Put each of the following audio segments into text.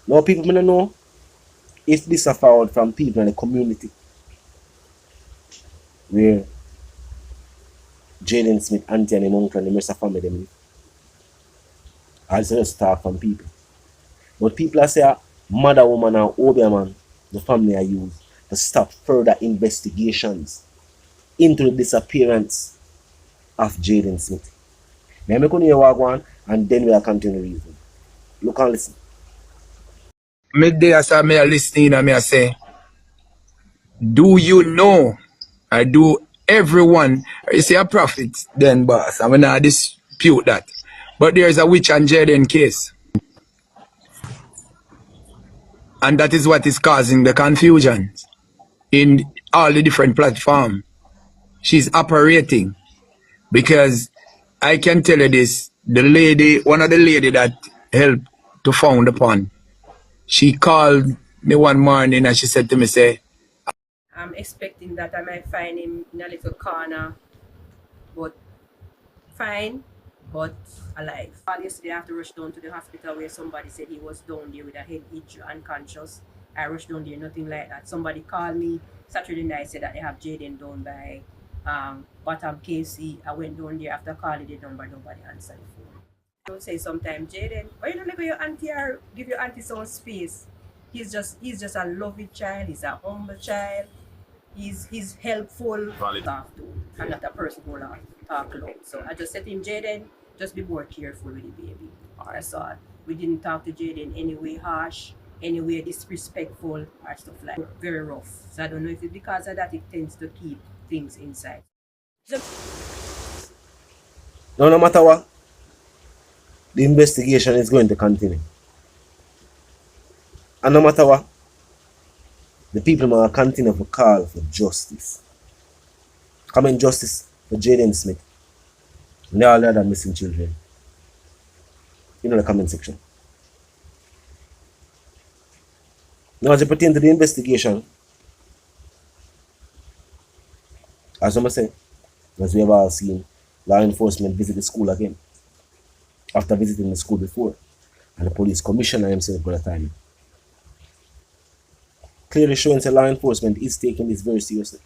Now people may not know if this are forward from people in the community where Jayden Smith, Aunty and him uncle and the rest of family them live. As just talk from people. But people are say mother woman and Obeah man, the family are used to stop further investigations into the disappearance of Jayden Smith. May I make on hear what one and then we'll continue reason. Look and listen. Midday as I may listening and me I say, do you know? I do everyone. You see a prophet then boss. I mean I dispute that. But there's a witch and Jayden case. And that is what is causing the confusion in all the different platforms. She's operating because I can tell you this, the lady, one of the lady that helped to found the pond, she called me one morning and she said to me, say, I'm expecting that I might find him in a little corner, but fine, but alive. Yesterday I have to rush down to the hospital where somebody said he was down there with a head injury, unconscious. I rushed down there, nothing like that. Somebody called me Saturday night, said that they have Jayden down by Bottom KC. I went down there after calling the number, nobody answered the phone. I would say sometimes, Jayden, why you don't let your auntie or give your auntie some space? He's just a loving child, he's a humble child. He's helpful, talk to, and not a person who talk loud. So I just said to him, Jayden, just be more careful with the baby. That's all. We didn't talk to Jayden any way harsh, any way disrespectful, or stuff like that. Very rough. So I don't know if it's because of that it tends to keep things inside. Now, no matter what, the investigation is going to continue. And no matter what, the people will continue to call for justice. Common justice for Jayden Smith and all the other missing children. In the comment section. Now, as it pertains to the investigation, as I say, as we have all seen, law enforcement visit the school again after visiting the school before, and the police commissioner himself got a time. Clearly showing that law enforcement is taking this very seriously.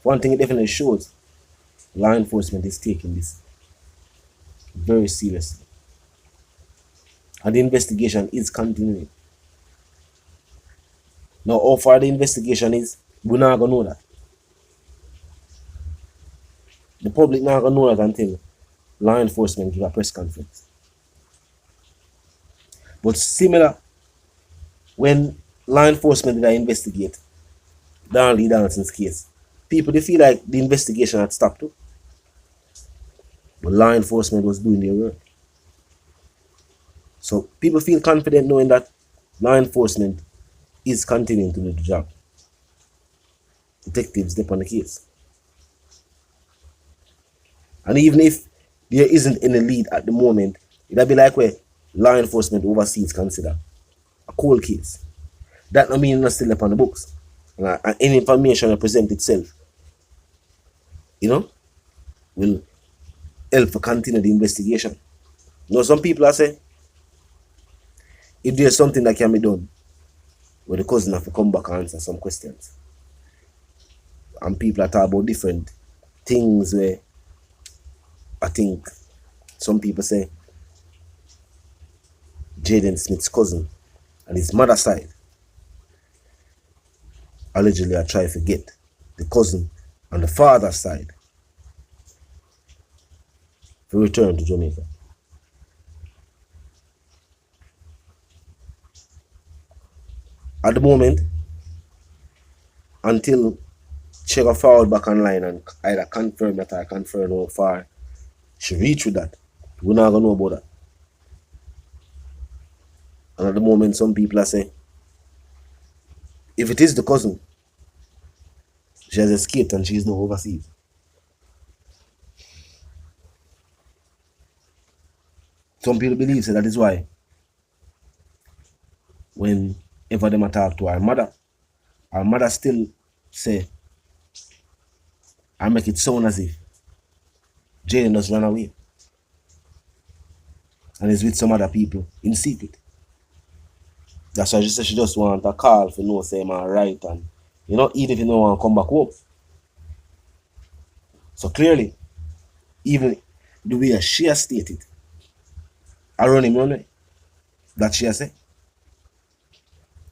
One thing it definitely shows, law enforcement is taking this very seriously. And the investigation is continuing. Now, how far the investigation is, we're not going to know that. The public not going to know that until law enforcement give a press conference. But similar, when law enforcement did investigate Darnley Danson's case, people they feel like the investigation had stopped too. But law enforcement was doing their work. So people feel confident knowing that law enforcement is continuing to do the job. Detectives dip on the case. And even if there isn't any lead at the moment, it'll be like where law enforcement overseas consider a cold case. That don't mean it's still up on the books. And any information that present itself, will help to continue the investigation. Some people are saying, if there's something that can be done, where the cousin have to come back and answer some questions. And people are talking about different things where I think some people say Jayden Smith's cousin and his mother's side allegedly are trying to get the cousin on the father's side to return to Jamaica. At the moment, until she got forward back online and either confirm that or confirm how far she reached with that, we're not going to know about that. And at the moment, some people are saying, if it is the cousin, she has escaped and she is now overseas. Some people believe that is why whenever them talk to our mother still say, I make it sound as if Jayden just ran away. and is with some other people in secret. That's why she said she just want a call for know say I'm alright, and even if you don't want to come back home. So clearly, even the way she has stated, I run him runway, that she has said,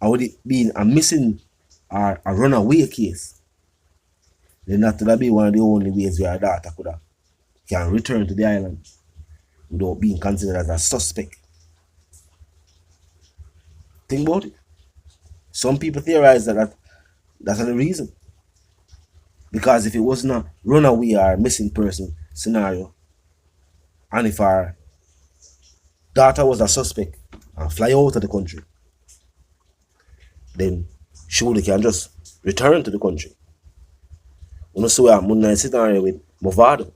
I would it be a missing or a runaway case, then that would be one of the only ways where a daughter can return to the island without being considered as a suspect. Think about it. Some people theorize that's the reason. Because if it was not runaway or missing person scenario, and if our daughter was a suspect and fly out of the country, then surely can just return to the country. You know, so I'm in a scenario with Movado.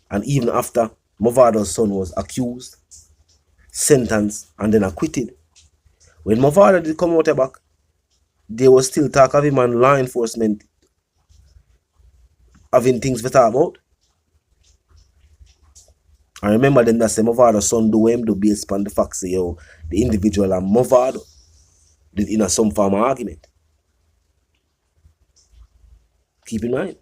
And even after Movado's son was accused, sentenced, and then acquitted, when Movado did come out back, there was still talk of him and law enforcement having things to talk about. I remember them that say Movado's son do him do based on the fact say the individual and Movado did in some form of argument. Keep in mind.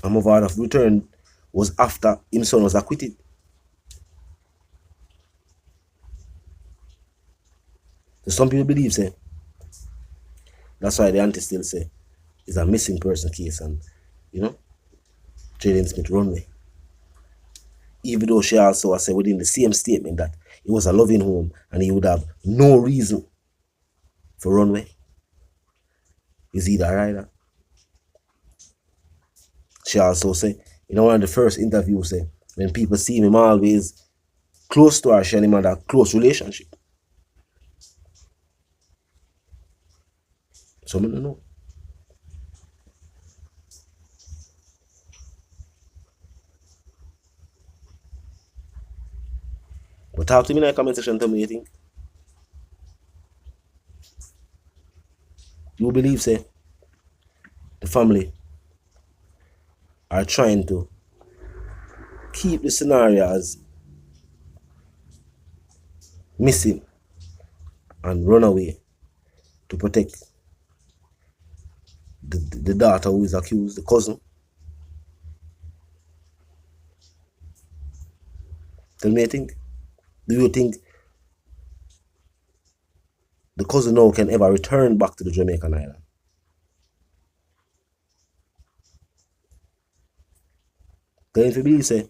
And Movado's return was after his son was acquitted. So some people believe say that's why the auntie still say it's a missing person case, and Jayden Smith runway. Even though she also has said within the same statement that it was a loving home and he would have no reason for runway. Is either right? She also said, one of the first interviews say when people see him always close to her, she and him had a close relationship. So I don't know. But talk to me in the comment section, tell me what you think. You believe, say, the family are trying to keep the scenario as missing and run away to protect the daughter who is accused, the cousin. Tell me what you think. Do you think the cousin now can ever return back to the Jamaican island? Then if you believe, say,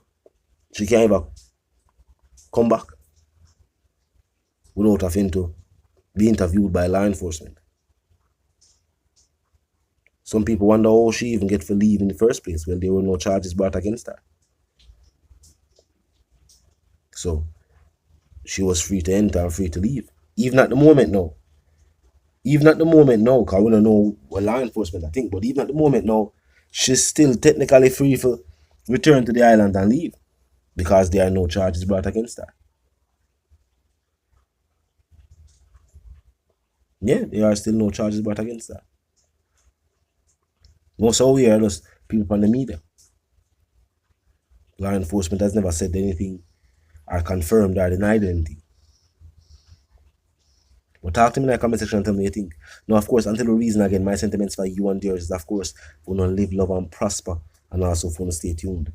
she can't ever come back without having to be interviewed by law enforcement. Some people wonder how she even get for leave in the first place. Well, there were no charges brought against her. So she was free to enter and free to leave. Even at the moment now. Because we don't know what law enforcement I think, but even at the moment now, she's still technically free for return to the island and leave. Because there are no charges brought against her. Yeah, there are still no charges brought against her. Most of we are just people on the media. Law enforcement has never said anything or confirmed or denied anything. But talk to me in the comment section and tell me what you think. Now, of course, until the reason again, my sentiments for you and yours is, of course, for you to live, love, and prosper, and also for you to stay tuned.